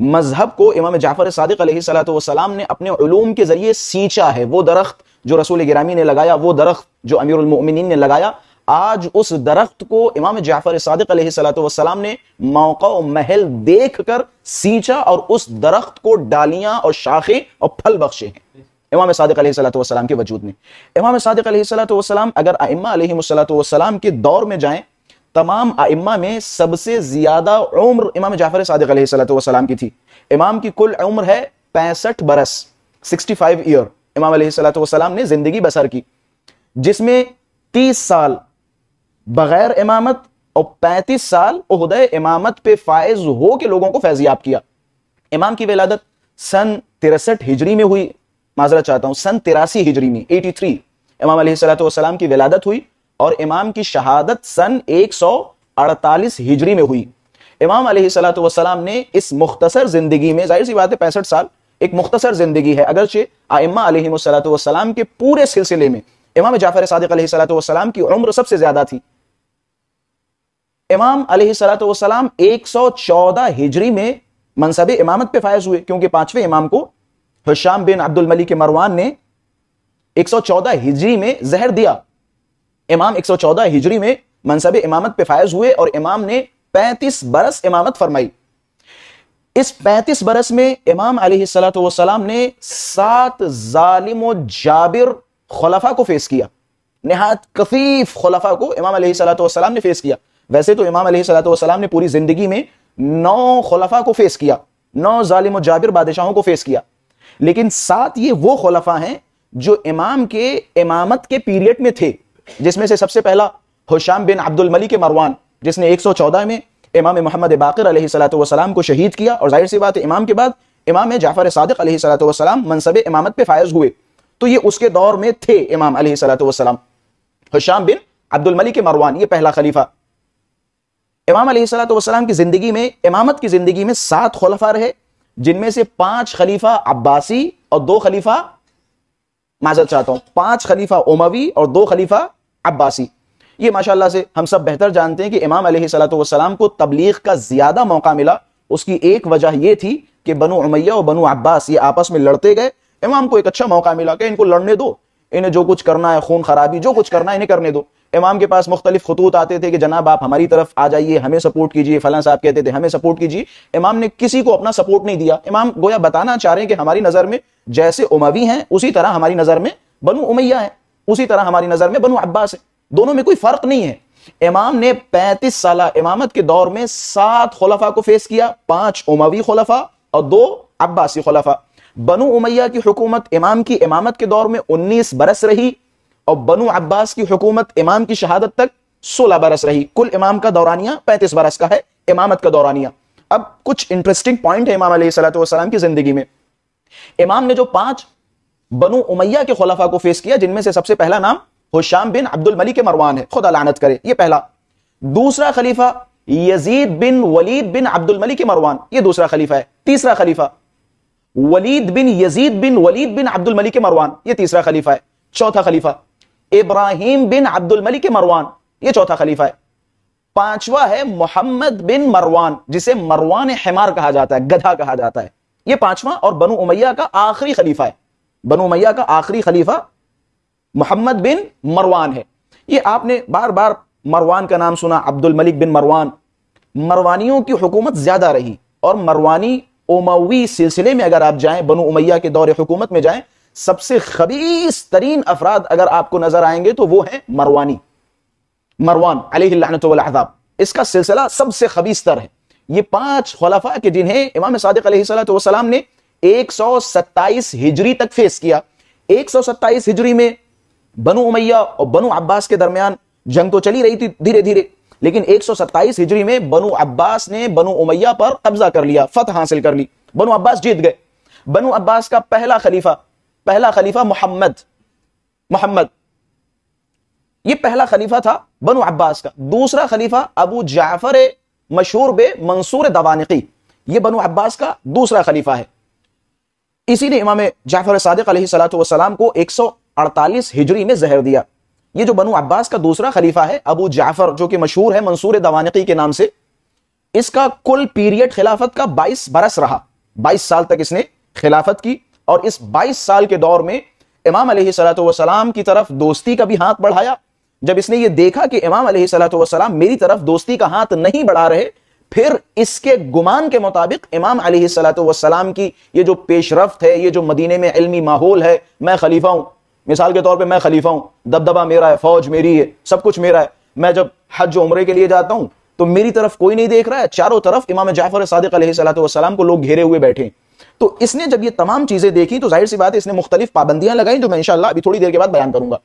مذہب کو امام جعفر صادق علیہ الصلوۃ والسلام نے اپنے علوم کے ذریعے سینچا ہے. وہ درخت جو رسول گرامی نے لگایا، وہ درخت جو امیر المؤمنین نے لگایا، آج اس درخت کو امام جعفر صادق علیہ الصلوۃ والسلام نے موقع و محل دیکھ کر سینچا اور اس درخت کو ڈالیاں اور شاخیں اور پھل بخشے ہیں امام صادق علیہ الصلوۃ والسلام کے وجود میں. امام صادق علیہ الصلوۃ والسلام اگر ائمہ علیہم الصلوۃ والسلام کے دور میں جائیں، تمام ائمہ میں سب سے زیادہ عمر امام جعفر صادق علیہ الصلوۃ والسلام کی تھی. امام کی کل عمر ہے 65 برس، 65 ایئر امام علیہ الصلوۃ والسلام نے زندگی بسر کی، جس میں 30 سال بغیر امامت اور 35 سال عہدہ امامت پہ فائز ہو کے لوگوں کو فیضیاب کیا. امام کی ولادت سن 63 ہجری میں ہوئی، معذرت چاہتا ہوں سن 83 ہجری میں 83 امام علیہ الصلوۃ والسلام کی ولادت ہوئی، اور امام کی شہادت سن 148 ہجری میں ہوئی. امام علیہ الصلوۃ والسلام نے اس مختصر زندگی میں، ظاہر سی بات ہے 65 سال ایک مختصر زندگی ہے، اگرچہ ائمہ علیہم الصلوۃ والسلام کے پورے سلسلے میں امام جعفر صادق علیہ الصلوۃ والسلام کی عمر سب سے زیادہ تھی. امام علیہ الصلوۃ والسلام 114 ہجری میں منصب امامت پہ فائز ہوئے، کیونکہ 5ویں امام کو ہشام بن عبد الملک مروان نے 114 ہجری میں زہر دیا. امام 114 ہجری میں منصب امامت پہ فائز ہوئے اور امام نے 35 برس امامت فرمائی. اس 35 برس میں امام علیہ الصلوۃ والسلام نے 7 ظالم و جابر خلفاء کو فیس کیا. نہایت کثیف خلفاء کو امام علیہ الصلوۃ والسلام نے فیس کیا. ویسے تو امام علیہ الصلوۃ والسلام نے پوری زندگی میں 9 خلفاء کو فیس کیا، 9 ظالم و جابر بادشاہوں کو فیس کیا، لیکن 7 یہ وہ خلفاء ہیں جو امام کے امامت کے پیریڈ میں تھے، جس میں سے سب سے پہلا ہشام بن عبد الملک مروان، جس نے 114 میں امام محمد باقر علیہ الصلوۃ والسلام کو شہید کیا، اور ظاہر سی بات ہے امام کے بعد امام جعفر صادق علیہ الصلوۃ والسلام منصب امامت پہ فائز ہوئے، تو یہ اس کے دور میں تھے امام علیہ الصلوۃ والسلام. ہشام بن عبد الملک مروان یہ پہلا خلیفہ. امام علیہ الصلوۃ والسلام کی زندگی میں، امامت کی زندگی میں 7 خلفاء رہے، جن میں سے 5 خلیفہ عباسی اور 2 خلیفہ، معذرت چاہتا ہوں 5 خلیفہ اموی اور 2 خلیفہ عباسی. یہ ماشاءاللہ سے ہم سب بہتر جانتے ہیں کہ امام علیہ الصلوۃ والسلام کو تبلیغ کا زیادہ موقع ملا. اس کی ایک وجہ یہ تھی کہ بنو امیہ اور بنو عباس یہ آپس میں لڑتے گئے. امام کو ایک اچھا موقع ملا کہ ان کو لڑنے دو، انہیں جو کچھ کرنا ہے، خون خرابی جو کچھ کرنا ہے انہیں کرنے دو. امام کے پاس مختلف خطوط آتے تھے کہ جناب آپ ہماری طرف آ جائیے، ہمیں سپورٹ کیجیے، فلاں صاحب کہتے تھے ہمیں سپورٹ کیجیے. امام نے کسی کو اپنا سپورٹ نہیں دیا. امام گویا بتانا چاہ رہے ہیں کہ ہماری نظر میں جیسے اموی ہیں اسی طرح ہماری نظر میں بنو امیہ ہیں، اسی طرح ہماری نظر میں بنو عباس ہیں، دونوں میں کوئی فرق نہیں ہے. امام نے 35 سالہ امامت کے دور میں 7 خلفاء کو فیس کیا، 5 اموی خلفاء اور 2 عباسی خلفاء. بنو امیہ کی حکومت امام کی امامت کے دور میں 19 برس رہی، اور بنو عباس کی حکومت امام کی شہادت تک 16 برس رہی. کل امام کا دورانیہ 35 برس کا ہے، امامت کا دورانیہ. اب کچھ انٹرسٹنگ پوائنٹ ہے امام علیہ الصلوۃ والسلام کی زندگی میں. امام نے جو 5 بنو امیہ کے خلفاء کو فیس کیا، جن میں سے سب سے پہلا نام ہشام بن عبد الملک مروان ہے، خدا لعنت کرے، یہ پہلا. دوسرا خلیفہ یزید بن ولید بن عبد الملک مروان، یہ دوسرا خلیفہ ہے. تیسرا خلیفہ ولید بن یزید بن ولید بن عبد الملک مروان، یہ تیسرا خلیفہ ہے. چوتھا خلیفہ ابراہیم بن عبد الملک مروان، یہ چوتھا خلیفہ ہے. پانچواں ہے محمد بن مروان، جسے مروان حمار کہا جاتا ہے، گدھا کہا جاتا ہے، یہ پانچواں اور بنو امیہ کا آخری خلیفہ ہے. بنو امیہ کا آخری خلیفہ محمد بن مروان ہے. یہ آپ نے بار بار مروان کا نام سنا، عبد الملک بن مروان. مروانیوں کی حکومت زیادہ رہی، اور مروانی اموی سلسلے میں اگر آپ جائیں، بنو امیہ کے دور حکومت میں جائیں، سب سے خبیث ترین افراد اگر آپ کو نظر آئیں گے تو وہ ہیں مروانی. مروان علیہ اللعنۃ والعذاب، اس کا سلسلہ سب سے خبیث تر ہے. یہ 5 خلفاء کے جنہیں امام صادق علیہ الصلوۃ والسلام نے 127 ہجری تک فیس کیا. 127 ہجری میں بنو امیہ اور بنو عباس کے درمیان جنگ تو چلی رہی تھی دھیرے دھیرے، لیکن 127 ہجری میں بنو عباس نے بنو امیہ پر قبضہ کر لیا، فتح حاصل کر لی، بنو عباس جیت گئے. بنو عباس کا پہلا خلیفہ محمد، یہ پہلا خلیفہ تھا بنو عباس کا. دوسرا خلیفہ ابو جعفر مشہور بے منصور دوانقی، یہ بنو عباس کا دوسرا خلیفہ ہے. اسی نے امام جعفر صادق علیہ الصلوۃ والسلام کو 148 ہجری میں زہر دیا. یہ جو بنو عباس کا دوسرا خلیفہ ہے ابو جعفر، جو کہ مشہور ہے منصور دوانقی کے نام سے، اس کا کل پیریڈ خلافت کا 22 برس رہا. 22 سال تک اس نے خلافت کی، اور اس 22 سال کے دور میں امام علیہ الصلوۃ والسلام کی طرف دوستی کا بھی ہاتھ بڑھایا۔ جب اس نے یہ دیکھا کہ امام علیہ الصلوۃ والسلام میری طرف دوستی کا ہاتھ نہیں بڑھا رہے، پھر اس کے گمان کے مطابق امام علیہ الصلوۃ والسلام کی یہ جو پیش رفت ہے، یہ جو مدینے میں علمی ماحول ہے، میں خلیفہ ہوں، مثال کے طور پہ میں خلیفہ ہوں، دبدبہ میرا ہے، فوج میری ہے، سب کچھ میرا ہے، میں جب حج و عمرے کے لیے جاتا ہوں تو میری طرف کوئی نہیں دیکھ رہا ہے، چاروں طرف امام جعفر صادق علیہ الصلوۃ والسلام کو لوگ گھیرے ہوئے بیٹھے۔ تو اس نے جب یہ تمام چیزیں دیکھی تو ظاہر سی بات ہے اس نے مختلف پابندیاں لگائیں، جو میں انشاءاللہ ابھی تھوڑی دیر کے بعد بیان کروں گا۔